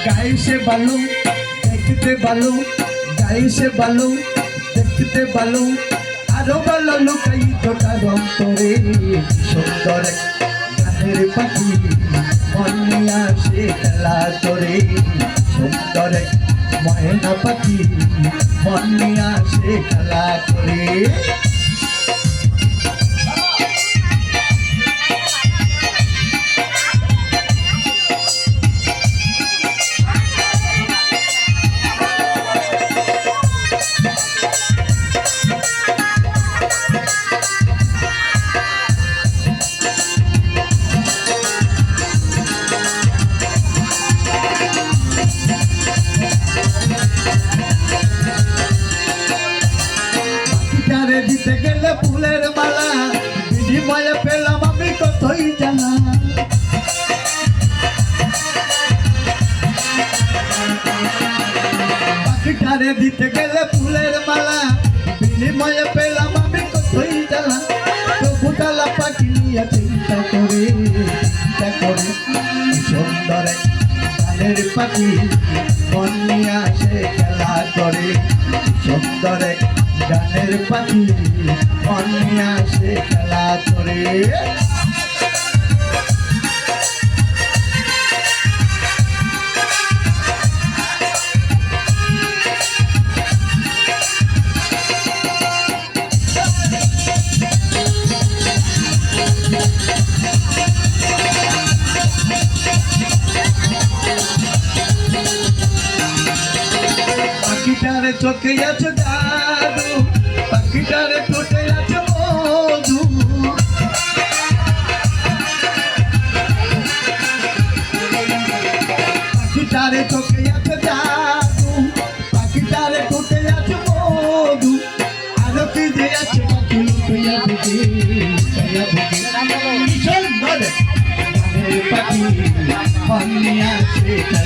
গায়ে সে ভালো দেখতে ভালো, গায়ে সে ভালো দেখতে ভালো, আরো ভালো লুকায়িত তার অন্তরে। সুন্দর এক গানের পাখি মন নিয়ে আসে খেলা করে, সুন্দর এক ময়না পাখি মন নিয়ে আসে খেলা করে। দিতে গেলে ফুলের মালা, বিনিময়ে পেলাম আমি কতই জানা। পাখিটারে দিতে গেলে ফুলের মালা, বিনিময়ে পেলাম আমি কতই জানা। তবু ডালা পাখি নিয়ে চিন্তা করে, চিন্তা করে, সুন্দর এক গানের পাখি মন নিয়ে আসে খেলা করে, সুন্দর এক গানের পাখি মন নিয়ে আসে খেলা করে। পাখিটারে চোখে আছে জাদু, পাখিটারে ঠোঁটে আছে মধু, পাখিটারে চোখে আছে জাদু, পাখিটারে ঠোঁটে আছে মধু, আরো কি যে আছে পাখি লুকিয়া বুকে, লুকিয়া বুকে। সুন্দর গানের পাখি মন নিয়ে আসে খেলা